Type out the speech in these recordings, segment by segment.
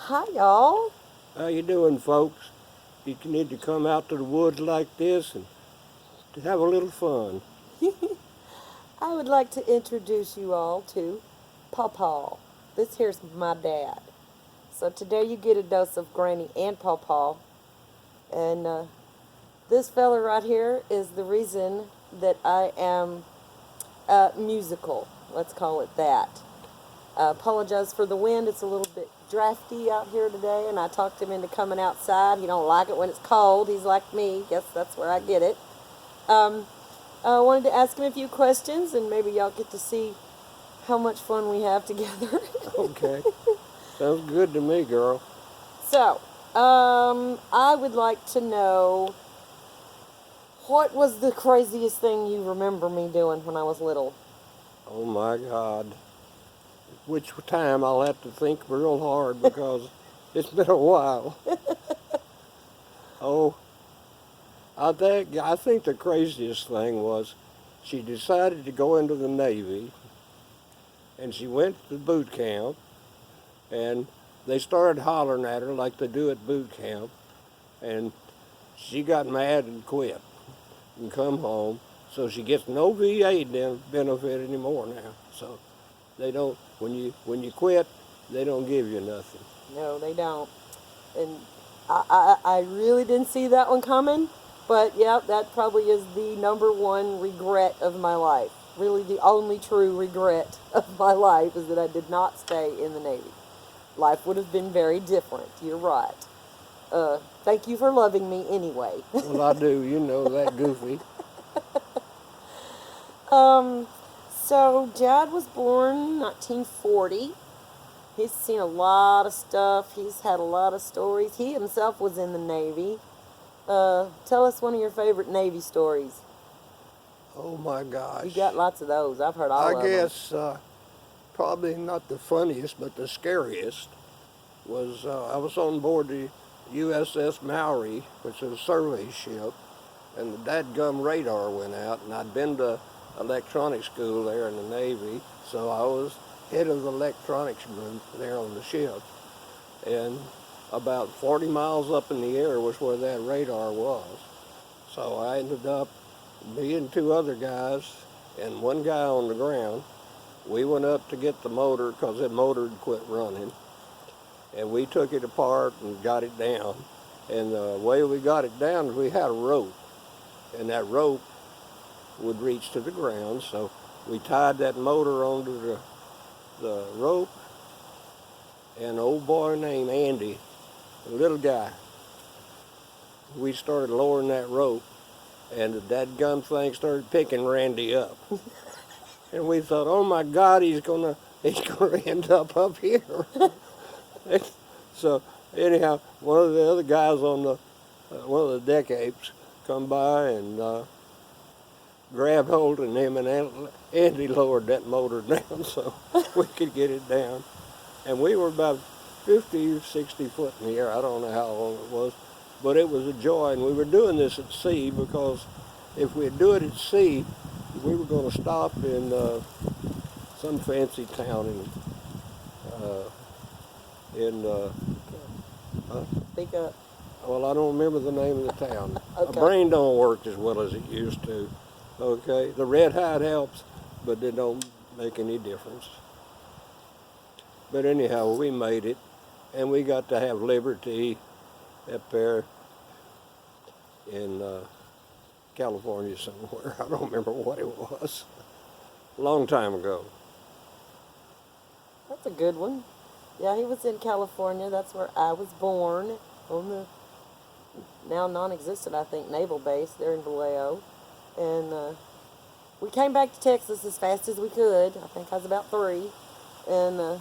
Hi, y'all. How you doing, folks? You need to come out to the woods like this and to have a little fun. I would like to introduce you all to Papaw. This here's my dad. So today you get a dose of Granny and Papaw. And this fella right here is the reason that I am musical. Let's call it that. I apologize for the wind. It's a little bit drafty out here today, and I talked him into coming outside. He don't like it when it's cold. He's like me. Guess that's where I get it. Um, I wanted to ask him a few questions, and maybe y'all get to see how much fun we have together. Okay. Sounds good to me, girl. So, I would like to know what was the craziest thing you remember me doing when I was little? Oh my God. Which time I'll have to think real hard because it's been a while. Oh, I think the craziest thing was she decided to go into the Navy and she went to boot camp and they started hollering at her like they do at boot camp and she got mad and quit and come home. So she gets no VA benefit anymore now. So they don't when you quit, they don't give you nothing. No, they don't. And I really didn't see that one coming. But yeah, that probably is the number one regret of my life. Really, the only true regret of my life is that I did not stay in the Navy. Life would have been very different. You're right. Thank you for loving me anyway. Well, I do, you know that goofy. um, so Dad was born 1940. He's seen a lot of stuff. He's had a lot of stories. He himself was in the Navy. Tell us one of your favorite Navy stories. Oh my You gosh. got lots of those. I've heard all I of them. guess probably not the funniest, but the scariest was I was on board the USS Maori, which is a survey ship, and the dadgum radar went out, and I'd been to electronics school there in the Navy, so I was head of the electronics group there on the ship. And about 40 miles up in the air was where that radar was. So I ended up, me and two other guys and one guy on the ground, we went up to get the motor because that motor had quit running. And we took it apart and got it down. And the way we got it down is we had a rope. And that rope would reach to the ground. So we tied that motor onto the rope. And an old boy named Andy, a little guy, we started lowering that rope. And the dadgum thing started picking Randy up. And we thought, oh my God, he's gonna end up here. So anyhow, one of the other guys on one of the deck apes come by and grabbed hold of him, and Andy lowered that motor down so we could get it down. And we were about 50, 60 foot in the air. I don't know how long it was, but it was a joy. And we were doing this at sea because if we'd do it at sea, we were going to stop in some fancy town in Speak up. well, I don't remember the name of the town. My Okay. brain don't work as well as it used to. Okay, the red hide helps, but it don't make any difference. But anyhow, we made it, and we got to have liberty up there in California somewhere. I don't remember what it was. A long time ago. That's a good one. Yeah, he was in California. That's where I was born, on the now non-existent, I think, naval base there in Vallejo. And we came back to Texas as fast as we could. I think I was about 3. And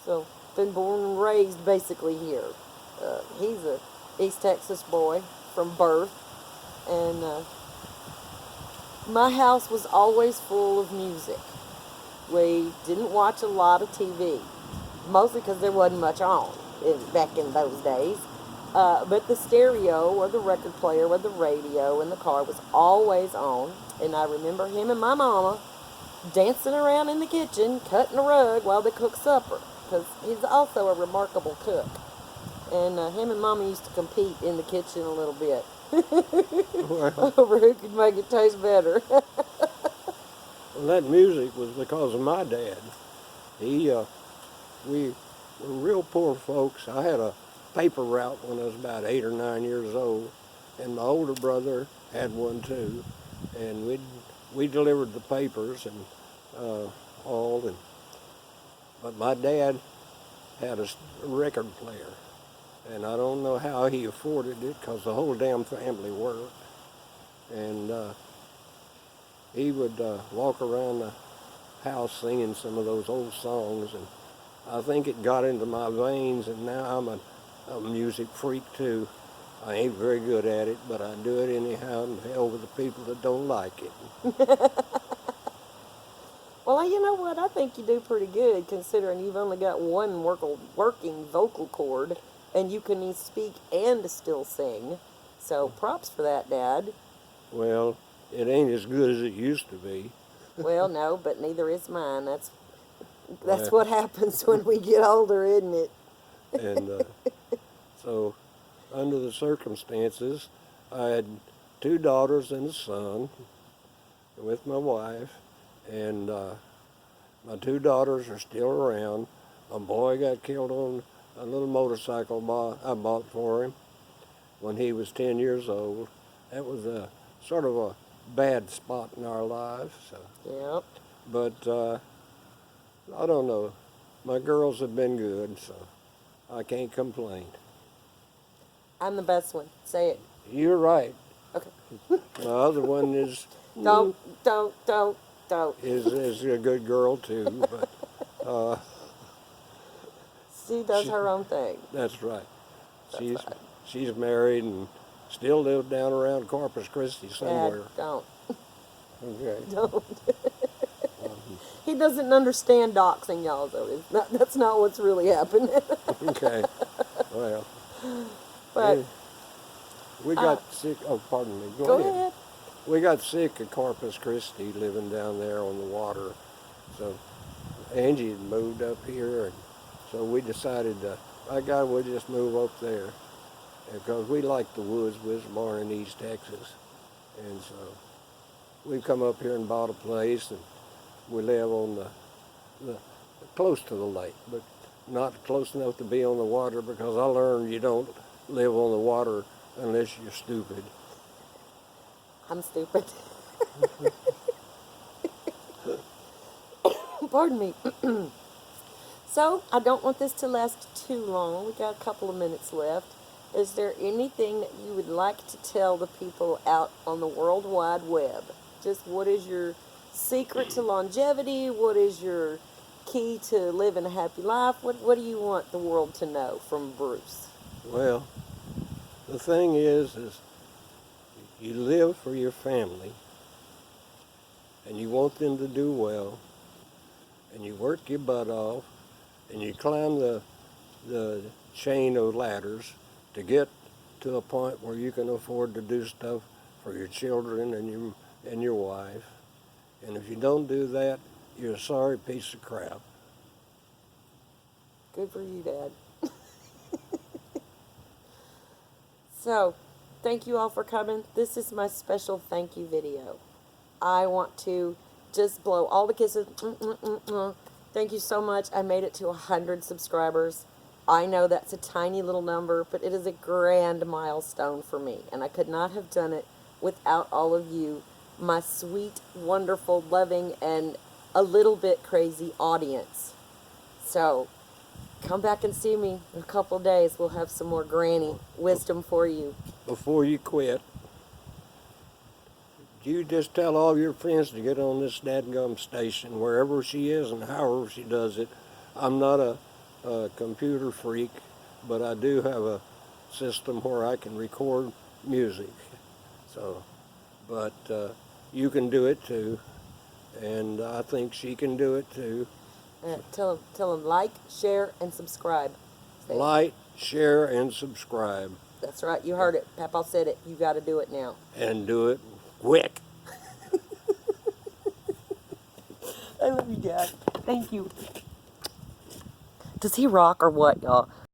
so been born and raised basically here. He's a East Texas boy from birth. And my house was always full of music. We didn't watch a lot of TV, mostly because there wasn't much on back in those days. But the stereo or the record player or the radio in the car was always on. And I remember him and my mama dancing around in the kitchen, cutting a rug while they cooked supper. because he's also a remarkable cook. And him and Mama used to compete in the kitchen a little bit Well, over who could make it taste better. that music was because of my dad. We were real poor folks. I had a paper route when I was about 8 or 9 years old, and my older brother had one too, and we delivered the papers and all. But my dad had a record player, and I don't know how he afforded it because the whole damn family worked, and he would walk around the house singing some of those old songs, and I think it got into my veins, and now I'm a music freak too. I ain't very good at it, but I do it anyhow, and hell with the people that don't like it. Well, you know what? I think you do pretty good considering you've only got one working vocal cord and you can speak and still sing. So props for that, Dad. Well, it ain't as good as it used to be. Well, no, but neither is mine. That's Well, what happens when we get older, isn't it? and so, under the circumstances, I had 2 daughters and a son with my wife, and my 2 daughters are still around. A boy got killed on a little motorcycle I bought for him when he was 10 years old. That was a sort of a bad spot in our lives. So. Yep. But I don't know. My girls have been good, so I can't complain. I'm the best one. Say it. You're right. Okay. My other one is Don't. is a good girl too, but She does her own thing. that's right. That's She's right. she's married and still lives down around Corpus Christi somewhere. Dad, don't. Okay. Don't. He doesn't understand doxing, y'all, though. That's not what's really happening. Okay. Well, But we got sick. Oh, pardon me. go ahead. We got sick of Corpus Christi living down there on the water. So Angie had moved up here, and so we decided, by God, we'll just move up there. Because we like the woods. We was born in East Texas. And so we come up here and bought a place, and we live on the close to the lake, but not close enough to be on the water, because I learned you don't live on the water unless you're stupid. I'm stupid. Pardon me. So, I don't want this to last too long. We got a couple of minutes left. Is there anything that you would like to tell the people out on the World Wide Web? Just what is your secret to longevity? What is your key to living a happy life? What do you want the world to know from Bruce? Well, the thing is you live for your family, and you want them to do well, and you work your butt off, and you climb the chain of ladders to get to a point where you can afford to do stuff for your children and your wife. And if you don't do that, you're a sorry piece of crap. Good for you, Dad. So, thank you all for coming. This is my special thank you video. I want to just blow all the kisses. Thank you so much. I made it to 100 subscribers. I know that's a tiny little number, but it is a grand milestone for me. And I could not have done it without all of you, my sweet, wonderful, loving, and a little bit crazy audience. So, come back and see me in a couple of days. We'll have some more granny wisdom for you. Before you quit, you just tell all your friends to get on this dadgum station, wherever she is and however she does it. I'm not a computer freak, but I do have a system where I can record music. So, but you can do it too, and I think she can do it too. Tell them like, share, and subscribe. Say it. Like, share, and subscribe. That's right. You heard it. Papaw said it. You got to do it now. And do it quick. I love you, Dad. Thank you. Does he rock or what, y'all?